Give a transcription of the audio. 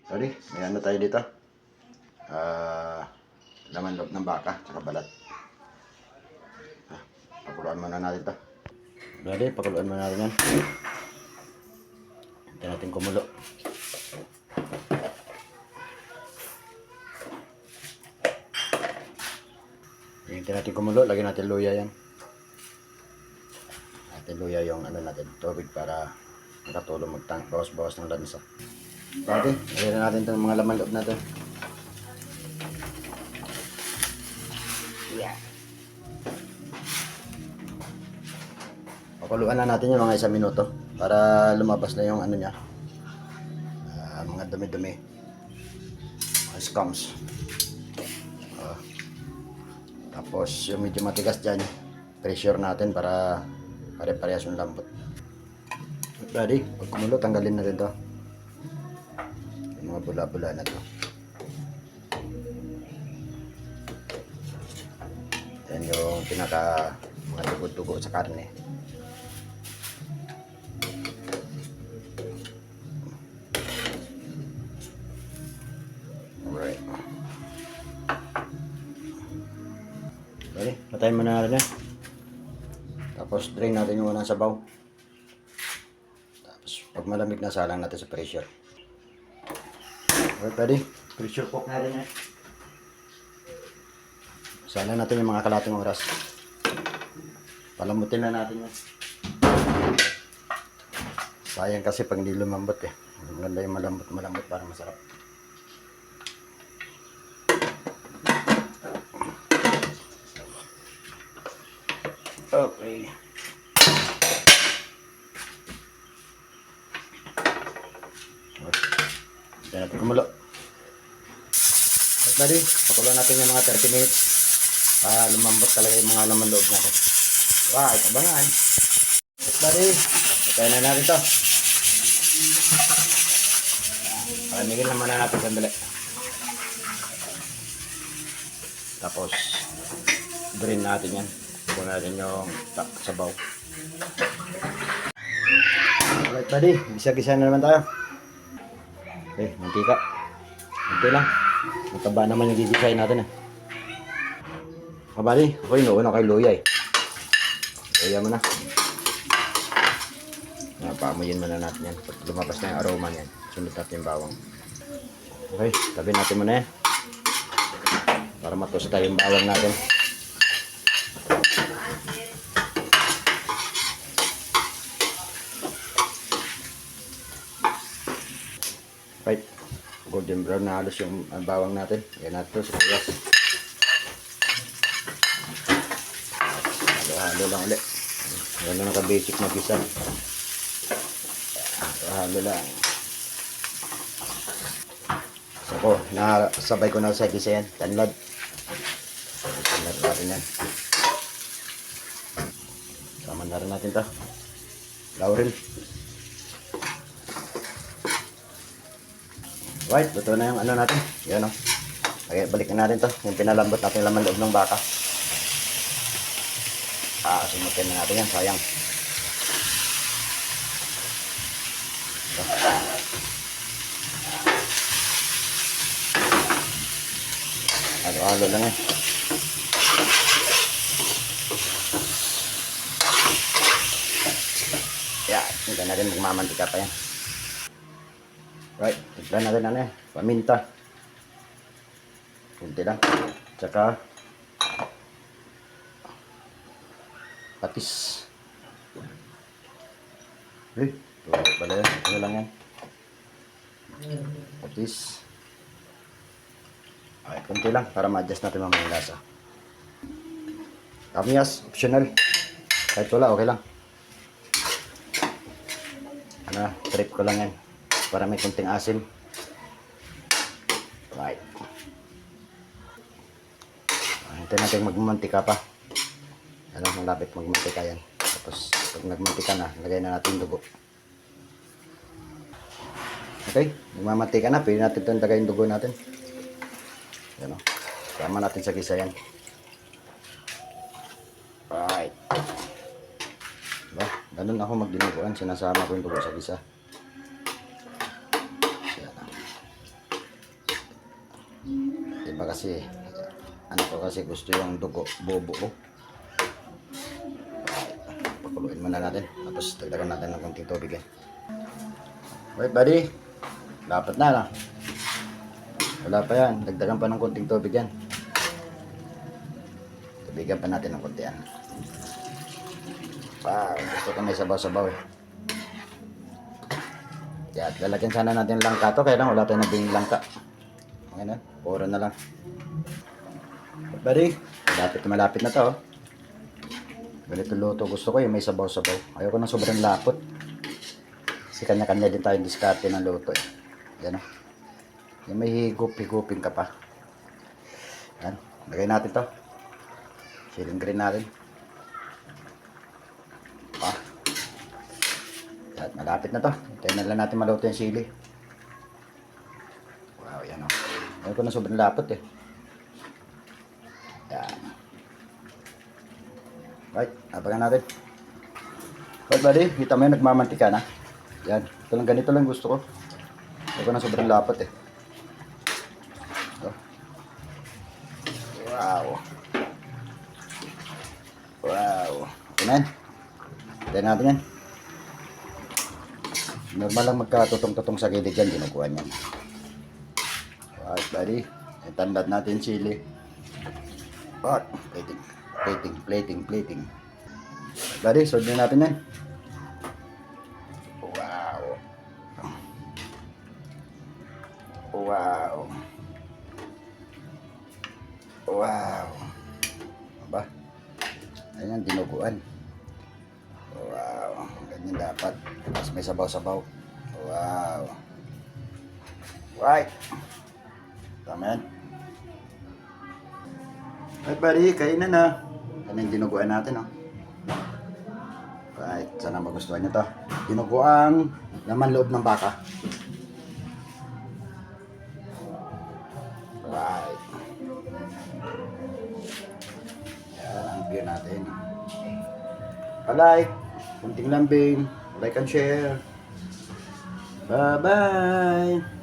Sorry, may ano tayo dito? Laman loob ng baka, tsaka balat. Pakuluan muna natin to. Dali, pakuluan muna natin yan. Hintayin natin kumulo. Hintayin natin kumulo, lagyan natin luya yan. Natin luya yung ano natin, tubig para makatulong bawas-bawas ng lansa. Dati, lagyan natin itong mga laman loob natin. Yeah. Pakuluan na natin yung mga 1 minuto para lumabas na yung ano niya, mga dumi-dumi, mga scums. Tapos yung medyo matigas dyan, pressure natin para pare-parehas yung lambot. Ready? Pag kumulo, tanggalin natin to, yung mga bula-bula na to. Yan yung pinaka mga dugo-dugo sa karne. Alright. Okay, patayin mo na natin yan. Tapos drain natin yung unang sabaw. Tapos pag malamig na, salang natin sa pressure. Okay, ready? Pressure cook natin yan. Salang natin yung mga kalating oras. Palamutin na natin yan. Sayang kasi pag hindi lumambot eh. Maganda yung malambot para masarap. Okay. Diyan natin kumulo. At buddy, pakulo natin yung mga 30 minutes. Lumambot talaga yung mga laman loob natin. Wow, ikabangan. At buddy, patayin na natin to. Palamigin naman na natin sandali. Tapos drain natin yan. Kunin natin yung sabaw. Alright buddy, gisa-gisa na naman tayo. Okay, mantika. Ito lang. Mataba naman yung gigisahin natin eh. Buddy, okay, noon kay luya eh. Luya mo na. Paamuyin muna natin yan. Pag lumabas na yung aroma niyan, sunod natin yung bawang. Okay, tabi natin muna yan. Para matosta yung bawang natin. Right, golden brown na halos yung bawang natin. Yan natin ito, sibuyas. Halo lang ulit. Yan lang naka-basic na pisa. Halo lang. So ko, nasabay ko na sa gisa yan. Tanlad. Tanlad natin yan. Sama na rin natin ito. Laurel. Right, luto na yung ano natin. Yan o. Okay, balikan natin to. Yung pinalambot natin laman loob ng baka. Sumutin na natin yan. Sayang. So. Halo-halo lang yan. Yan. Hindi natin magmamantika pa yan. Right, tignan natin ano yan, paminta. Kunti lang. Tsaka patis. Ito pala yan. Ano lang yan? Patis. Okay, kunti lang para ma-adjust natin mamaya yung lasa. Kamyas, optional. Kahit wala, okay lang. Trip ko lang yan. Para may kunting asim. Right. Hintayin natin magmantika pa. Malapit magmantika yan. Tapos pag nagmantika na, lagay na natin dugo. Okay, magmamantika na. Pwede natin ito lagay yung dugo natin. Yan o. Sama natin sa gisa yan. Right. Diba? Ganun ako magdinuguan. Sinasama ko yung dugo sa gisa. iba kasi, ano ko kasi gusto yung dugo, bubuo. Pakuluin muna natin. Tapos dagdagan natin ng konting tubig yan. Wait buddy, dapat na. Wala pa yan, dagdagan pa ng konting tubig yan. Tubigan pa natin ng konti yan. Wow, gusto ko may sabaw-sabaw eh. Yan, lalagyan sana natin langka to, kaya lang wala tayong nabing langka. Okay na, puro na lang. Buddy, malapit na to. Ganito luto gusto ko yung may sabaw-sabaw. Ayoko ng sobrang lapot. Kasi kanya-kanya din tayong diskarte ng luto eh. Yan o. Yung may higup-higupin ka pa. Yan, lagay natin to. Siling green natin. Yan, malapit na to. Hintayin na lang natin maluto yung sili. Wow, yan o. Ayoko ng sobrang lapot eh. Yan. Right, abangan natin. Right buddy, kita mo yun, nagmamantika na. Yan, ito lang, ganito lang gusto ko. Ayoko ng sobrang lapot eh. Ito. Wow. Wow. Okay na yan. Hintayin natin yan. Normal lang magkatutong-tutong sa gilid yan, ginukuha niyan. Right buddy, itandad natin chili. But, plating. Buddy, serve na natin yan. Wow. Wow. Wow. Aba, ayan, dinuguan. Wow, ganyan dapat. Tapos may sabaw-sabaw. Wow. Right. Tama yan. Right buddy, kainan na. Yan yung dinuguan natin, oh. Right, sana magustuhan nyo to. Dinuguan laman loob ng baka. Right. Yan ang beer natin. Palike, kunting lambing, like and share. Bye-bye!